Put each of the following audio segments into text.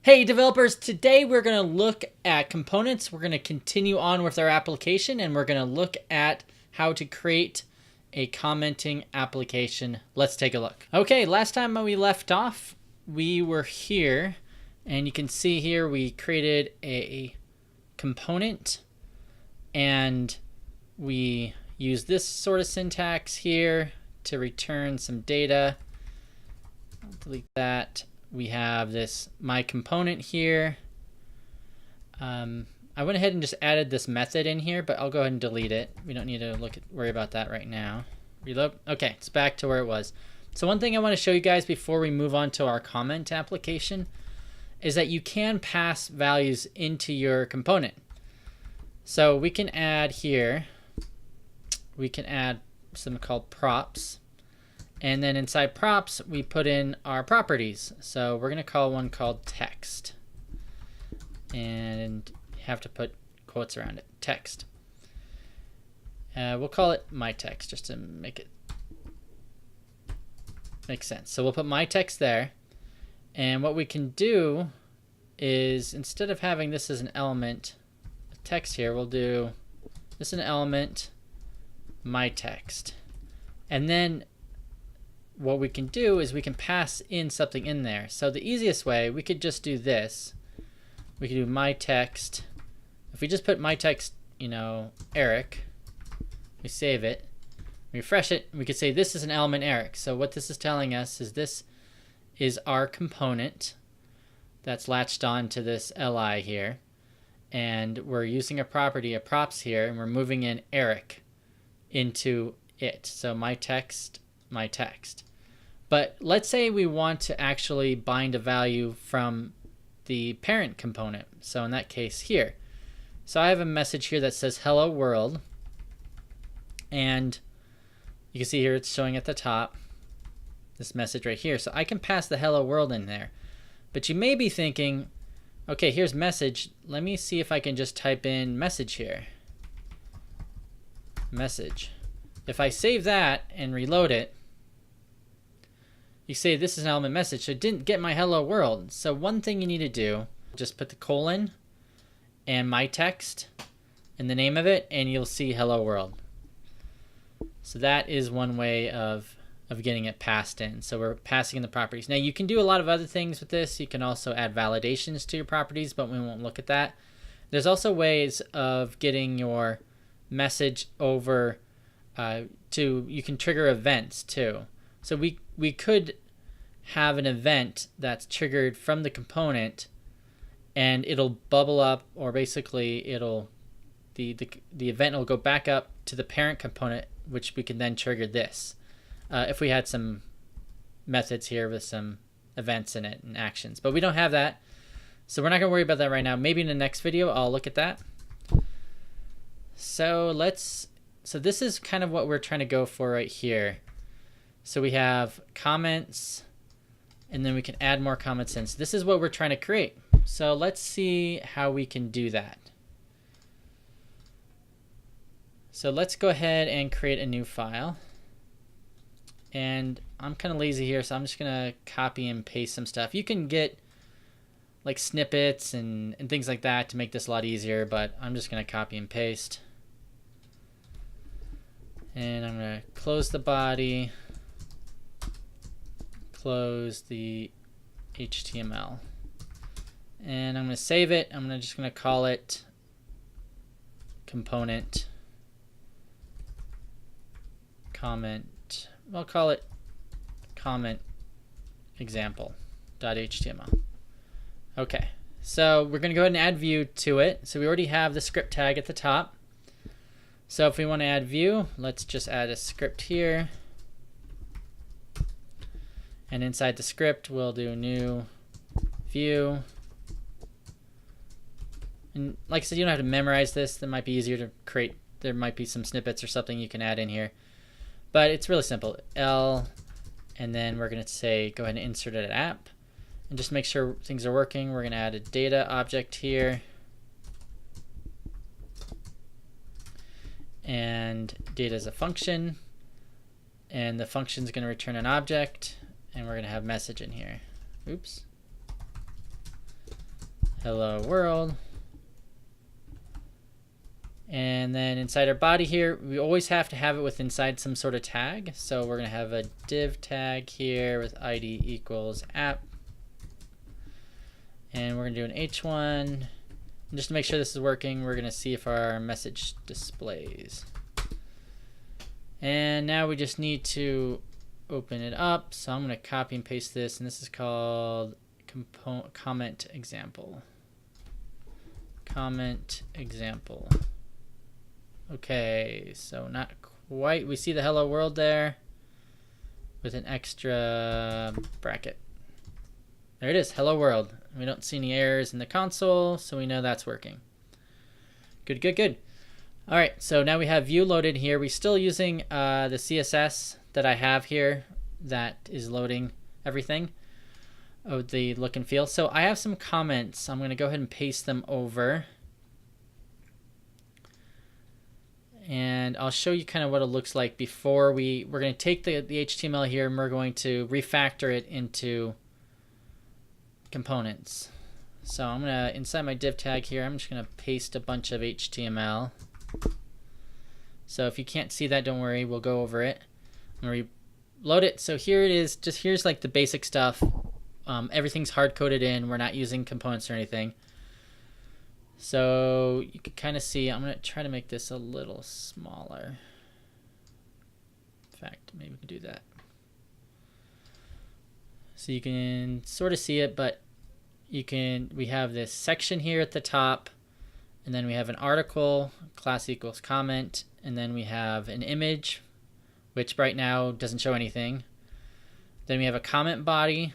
Hey developers, today we're going to look at components. We're going to continue on with our application and we're going to look at how to create a commenting application. Let's take a look. Okay, last time we left off, we were here and you can see here we created a component and we use this sort of syntax here to return some data. I'll delete that. We have this my component here. I went ahead and just added this method in here, but I'll go ahead and delete it. We don't need to worry about that right now. Reload. Okay, it's back to where it was. So one thing I want to show you guys before we move on to our comment application is that you can pass values into your component. So we can add here, we can add something called props. And then inside props, we put in our properties. So we're going to call one called text. And you have to put quotes around it, text. We'll call it my text just to make it make sense. So we'll put my text there. And what we can do is instead of having this as an element, text here, we'll do this as an element, my text. And then what we can do is we can pass in something in there. So the easiest way, we could just do this. We could do my text. If we just put my text, Erik, we save it, refresh it, we could say this is an element Erik. So what this is telling us is this is our component that's latched on to this li here. And we're using a property, a props here, and we're moving in Erik into it. So my text, my text. But let's say we want to actually bind a value from the parent component. So in that case here. So I have a message here that says hello world. And you can see here it's showing at the top, this message right here. So I can pass the hello world in there. But you may be thinking, okay, here's message. Let me see if I can just type in message here. Message. If I save that and reload it, you say this is an element message, so it didn't get my hello world. So one thing you need to do, just put the colon and my text and the name of it, and you'll see hello world. So that is one way of getting it passed in. So we're passing in the properties. Now you can do a lot of other things with this. You can also add validations to your properties, but we won't look at that. There's also ways of getting your message over you can trigger events too. So we could have an event that's triggered from the component and it'll bubble up, or basically the event will go back up to the parent component, which we can then trigger this. If we had some methods here with some events in it and actions, but we don't have that. So we're not gonna worry about that right now. Maybe in the next video, I'll look at that. So this is kind of what we're trying to go for right here. So we have comments, and then we can add more comments in. So this is what we're trying to create. So let's see how we can do that. So let's go ahead and create a new file. And I'm kind of lazy here, so I'm just going to copy and paste some stuff. You can get like snippets and things like that to make this a lot easier, but I'm just going to copy and paste. And I'm going to close the body, close the HTML, and I'm going to save it. I'm just going to call it component comment. I'll call it comment example.html. Okay, so we're going to go ahead and add Vue to it. So we already have the script tag at the top. So if we want to add Vue, let's just add a script here. And inside the script, we'll do new Vue. And like I said, you don't have to memorize this. That might be easier to create. There might be some snippets or something you can add in here. But it's really simple. L, and then we're going to say, go ahead and insert an app. And just make sure things are working. We're going to add a data object here. And data is a function. And the function is going to return an object. And we're going to have message in here. Oops. hello world. And then inside our body here, we always have to have it with inside some sort of tag. So we're going to have a div tag here with id equals app. And we're going to do an h1. And just to make sure this is working, we're going to see if our message displays. And now we just need to open it up. So I'm going to copy and paste this. And this is called comment example. Comment example. Okay, so not quite. We see the hello world there with an extra bracket. There it is, hello world. We don't see any errors in the console, so we know that's working. Good, good, good. All right, so now we have Vue loaded here. We're still using the CSS that I have here that is loading everything of the look and feel. So I have some comments. I'm going to go ahead and paste them over. And I'll show you kind of what it looks like before we're going to take the HTML here and we're going to refactor it into components. So I'm going to, inside my div tag here, I'm just going to paste a bunch of HTML. So if you can't see that, don't worry, we'll go over it. I'm going to reload it. So here it is, just here's like the basic stuff. Everything's hard coded in, we're not using components or anything. So you can kind of see, I'm going to try to make this a little smaller. In fact, maybe we can do that. So you can sort of see it, but we have this section here at the top, and then we have an article, class equals comment, and then we have an image, which right now doesn't show anything. Then we have a comment body.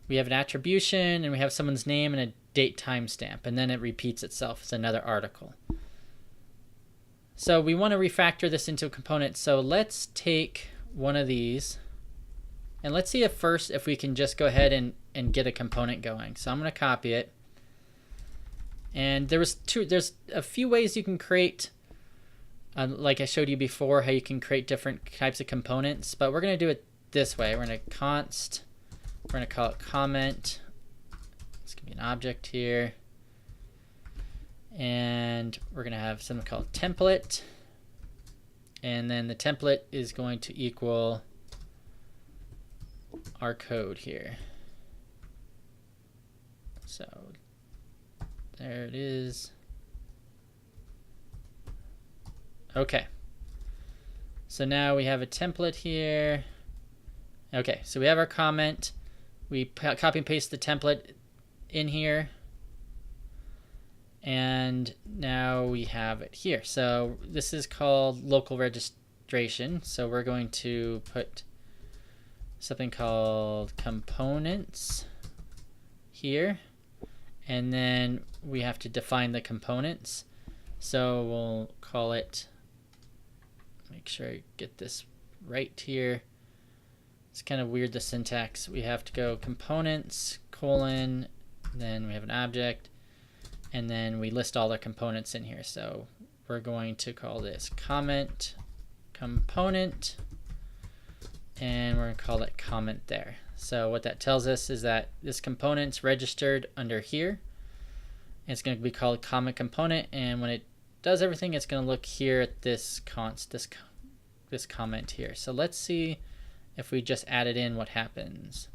We have an attribution, and we have someone's name and a date timestamp, and then it repeats itself. It's another article. So we want to refactor this into a component. So let's take one of these, and let's see if we can just go ahead and get a component going. So I'm going to copy it. And there's a few ways you can create, like I showed you before, how you can create different types of components, but we're going to do it this way. We're going to const, we're going to call it comment. It's going to be an object here. And we're going to have something called template. And then the template is going to equal our code here. So there it is. Okay. So now we have a template here. Okay, so we have our comment. We copy and paste the template in here, and now we have it here. So this is called local registration. So we're going to put something called components here, and then we have to define the components. So we'll call it, make sure I get this right here. It's kind of weird, the syntax. We have to go components, colon, then we have an object, and then we list all the components in here. So we're going to call this comment component, and we're going to call it comment there. So what that tells us is that this component's registered under here. It's going to be called comment component, and when it does everything, it's going to look here at this this comment here. So let's see if we just add it in, what happens.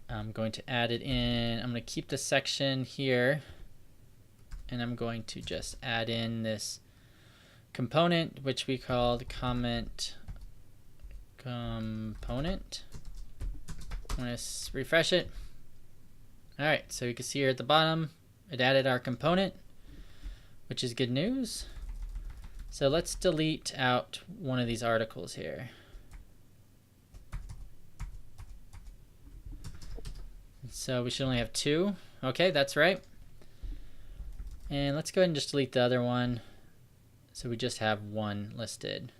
I'm going to add it in. I'm going to keep the section here, and I'm going to just add in this component, which we called comment component. I'm going to refresh it. All right, so you can see here at the bottom, it added our component, which is good news. So let's delete out one of these articles here. So we should only have two. Okay, that's right. And let's go ahead and just delete the other one. So we just have one listed.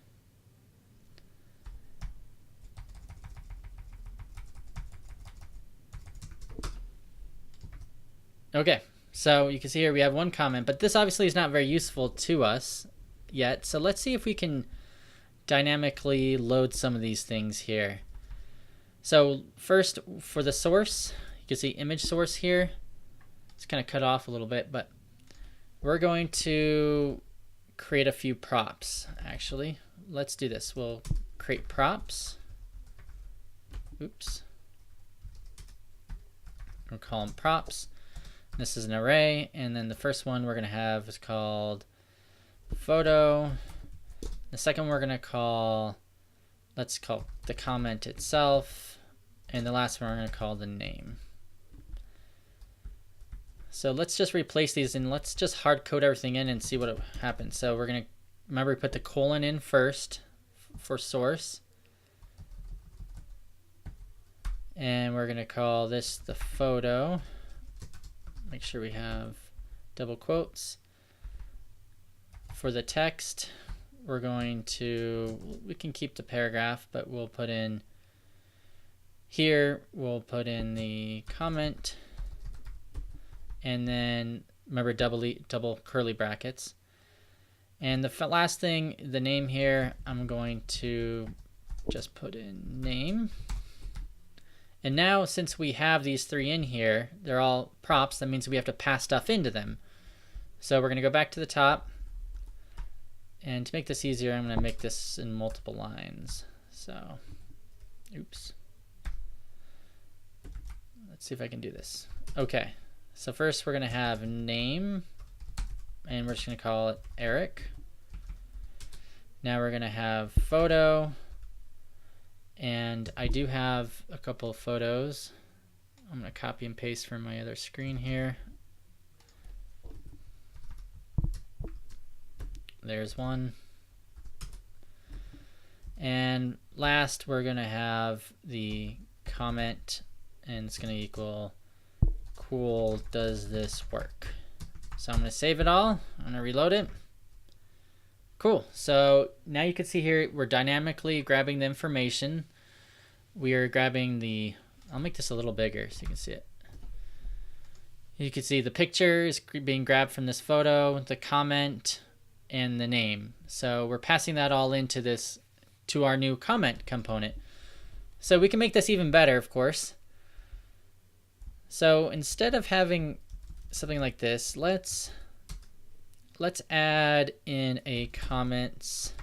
Okay, so you can see here we have one comment, but this obviously is not very useful to us yet. So let's see if we can dynamically load some of these things here. So first, for the source, you can see image source here. It's kind of cut off a little bit, but we're going to create a few props, actually. Let's do this. We'll create props. Oops. We'll call them props. This is an array, and then the first one we're going to have is called photo. The second one we're going to call, let's call the comment itself, and the last one we're going to call the name. So let's just replace these and let's just hard code everything in and see what happens. So we're going to, remember, we put the colon in first for source. And we're going to call this the photo. Make sure we have double quotes. For the text, we're going to, we can keep the paragraph, but we'll put in here, we'll put in the comment. And then remember double curly brackets. And the last thing, the name here, I'm going to just put in name. And now since we have these three in here, they're all props, that means we have to pass stuff into them. So we're going to go back to the top. And to make this easier, I'm going to make this in multiple lines. So, oops. Let's see if I can do this. Okay. So first we're going to have name, and we're just going to call it Erik. Now we're going to have photo, and I do have a couple of photos. I'm going to copy and paste from my other screen here. There's one. And last we're going to have the comment, and it's going to equal cool, does this work? So I'm going to save it all. I'm going to reload it. Cool. So now you can see here we're dynamically grabbing the information. We are grabbing the, I'll make this a little bigger so you can see it. You can see the picture is being grabbed from this photo, the comment, and the name. So we're passing that all into this, to our new comment component. So we can make this even better, of course. So instead of having something like this, let's add in a comments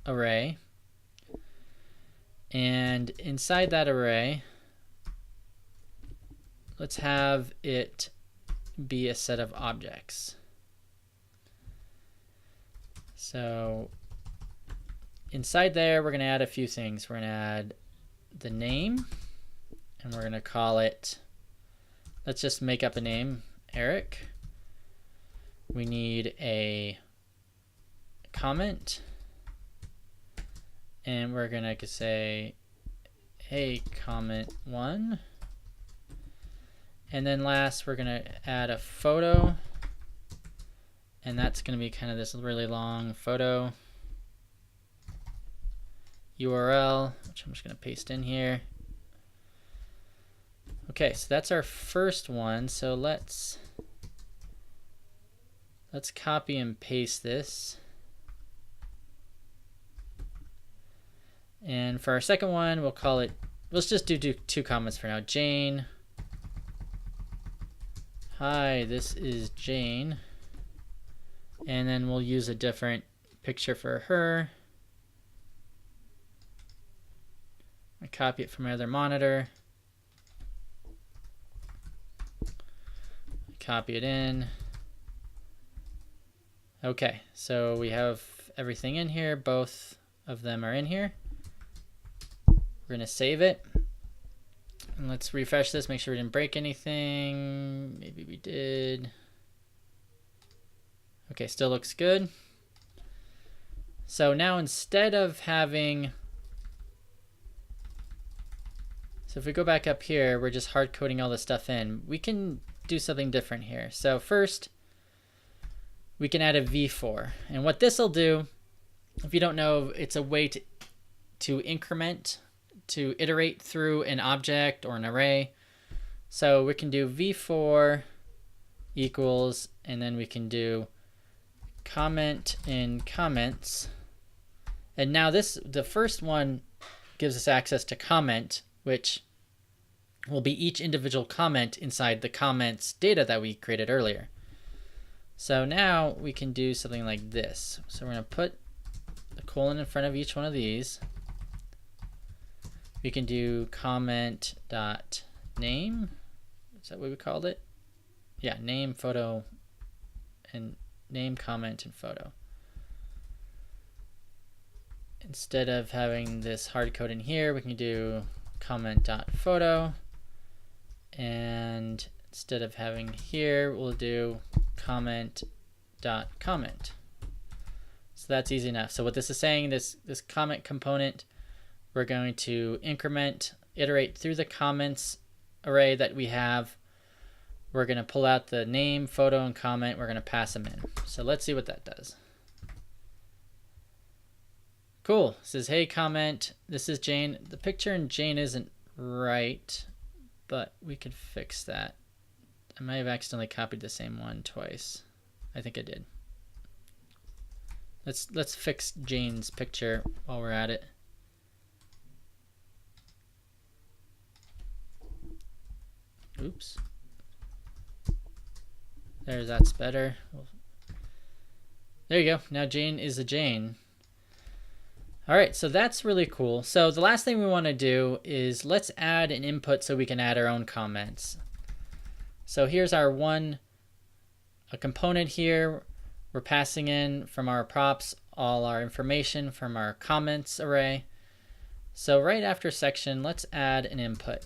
array. And inside that array, let's have it be a set of objects. So inside there, we're going to add a few things. We're going to add the name. And we're going to call it, let's just make up a name, Erik. We need a comment. And we're going to say, hey, comment 1. And then last, we're going to add a photo. And that's going to be kind of this really long photo URL, which I'm just going to paste in here. Okay, so that's our first one. So let's copy and paste this. And for our second one, we'll call it, let's just do two comments for now. Jane. Hi, this is Jane. And then we'll use a different picture for her. I copy it from my other monitor. Copy it in. Okay, so we have everything in here. Both of them are in here. We're going to save it. And let's refresh this, make sure we didn't break anything. Maybe we did. Okay, still looks good. So now instead of having, so if we go back up here, we're just hard coding all this stuff in. We can do something different here. So first, we can add a v-for. And what this will do, if you don't know, it's a way to increment, to iterate through an object or an array. So we can do v-for equals, and then we can do comment in comments. And now this, the first one, gives us access to comment, which will be each individual comment inside the comments data that we created earlier. So now we can do something like this. So we're going to put the colon in front of each one of these. We can do comment dot name. Is that what we called it? Yeah, name, photo, and name, comment, and photo. Instead of having this hard code in here, we can do comment dot photo. And instead of having here, we'll do comment dot comment. So that's easy enough. So what this is saying, this comment component, we're going to iterate through the comments array that we have. We're going to pull out the name, photo, and comment. We're going to pass them in. So let's see what that does. Cool. It says, hey, comment. This is Jane. The picture in Jane isn't right, but we could fix that. I might have accidentally copied the same one twice. I think I did. Let's fix Jane's picture while we're at it. Oops. That's better. There you go. Now Jane is a Jane. All right, so that's really cool. So the last thing we want to do is let's add an input so we can add our own comments. So here's our a component here. We're passing in from our props all our information from our comments array. So right after section, let's add an input.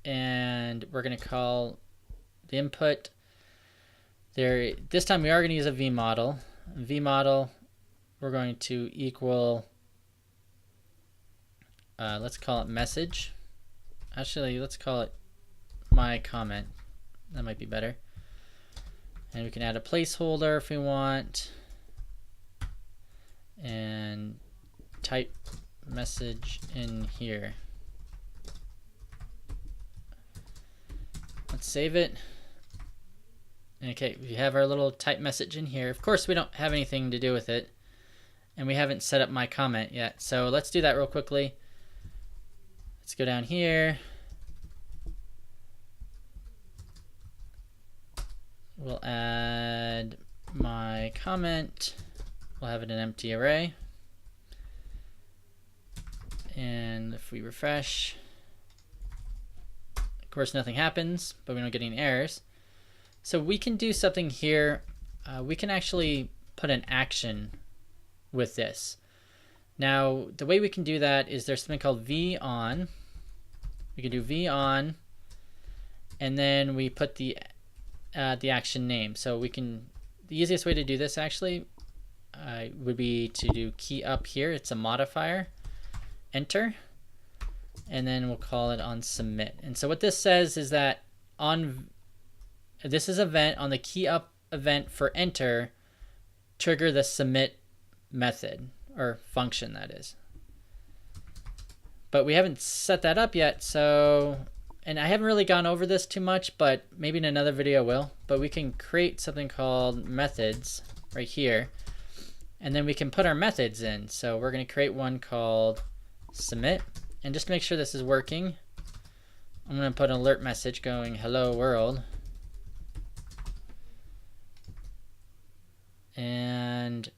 And we're going to call the input there. This time we are going to use a vModel. vModel, we're going to equal, let's call it message. Actually, let's call it my comment. That might be better. And we can add a placeholder if we want. And type message in here. Let's save it. Okay, we have our little type message in here. Of course, we don't have anything to do with it. And we haven't set up my comment yet. So let's do that real quickly. Let's go down here. We'll add my comment. We'll have it an empty array. And if we refresh, of course nothing happens, but we don't get any errors. So we can do something here. We can actually put an action with this. Now the way we can do that is there's something called v_on. We can do v_on, and then we put the action name. So we can, the easiest way to do this actually would be to do key up here. It's a modifier, enter, and then we'll call it on submit. And so what this says is that this is event on the key up event for enter, trigger the submit method or function, that is. But we haven't set that up yet, so, and I haven't really gone over this too much, but maybe in another video I will. But we can create something called methods right here, and then we can put our methods in. So we're going to create one called submit, and just to make sure this is working, I'm going to put an alert message going hello world. And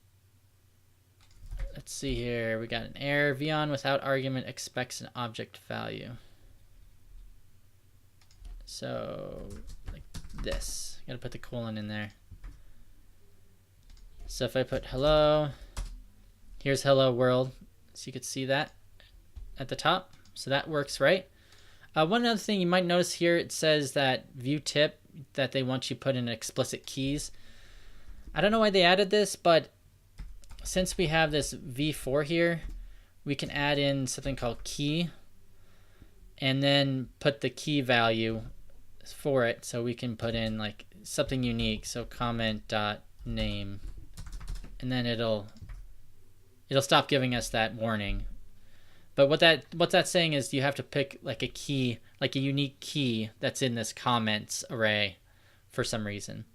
let's see here, we got an error. v_on without argument expects an object value. So like this, gotta put the colon in there. So if I put hello, here's hello world, so you could see that at the top. So that works, right? One other thing you might notice here, it says that view tip that they want you to put in explicit keys. I don't know why they added this, but since we have this v4 here, we can add in something called key and then put the key value for it. So we can put in like something unique. So comment.name, and then it'll stop giving us that warning. But what that's saying is you have to pick like a key, like a unique key that's in this comments array for some reason.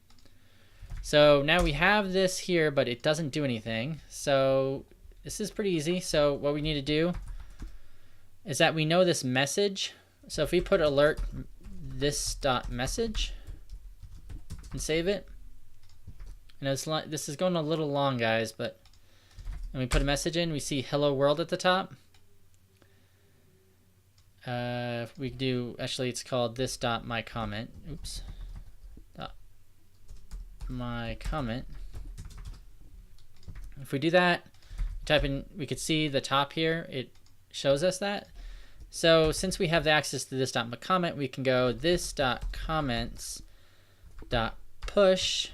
So now we have this here, but it doesn't do anything. So this is pretty easy. So what we need to do is that we know this message. So if we put alert this dot message and save it, and this is going a little long, guys, but and we put a message in, we see hello world at the top. We do, actually it's called this dot my comment. Oops. Dot my comment. If we do that, type in, we could see the top here, it shows us that. So since we have the access to this dot my comment, we can go this dot comments dot push,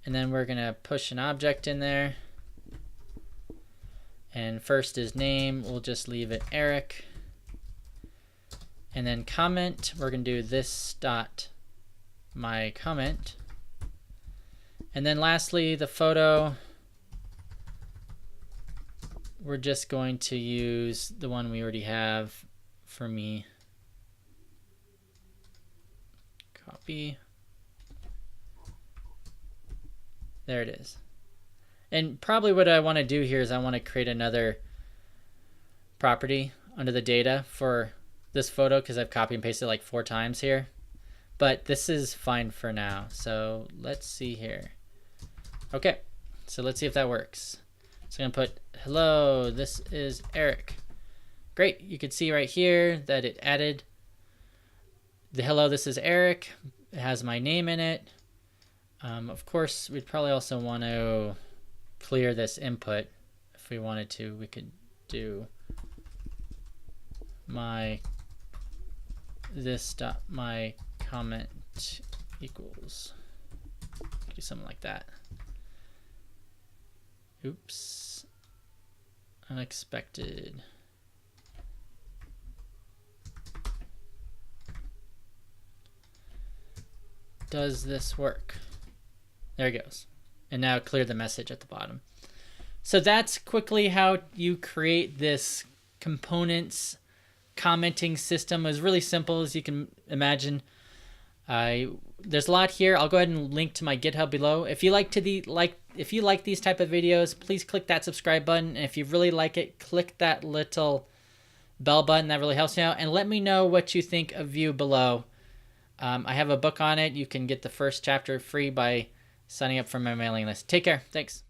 and then we're gonna push an object in there. And first is name, we'll just leave it Erik. And then comment, we're gonna do this dot my comment. And then lastly, the photo, we're just going to use the one we already have for me. Copy. There it is. And probably what I want to do here is I want to create another property under the data for this photo because I've copy and pasted like 4 times here. But this is fine for now. So let's see here. Okay, so let's see if that works. So I'm going to put, hello, this is Erik. Great, you can see right here that it added the hello, this is Erik. It has my name in it. Of course, we'd probably also want to clear this input. If we wanted to, we could do this dot my comment equals, do something like that. Oops, unexpected. Does this work? There it goes. And now clear the message at the bottom. So that's quickly how you create this components commenting system. It was really simple, as you can imagine. There's a lot here. I'll go ahead and link to my GitHub below. If you like these type of videos, please click that subscribe button. And if you really like it, click that little bell button. That really helps me out. And let me know what you think of Vue below. I have a book on it. You can get the first chapter free by signing up for my mailing list. Take care. Thanks.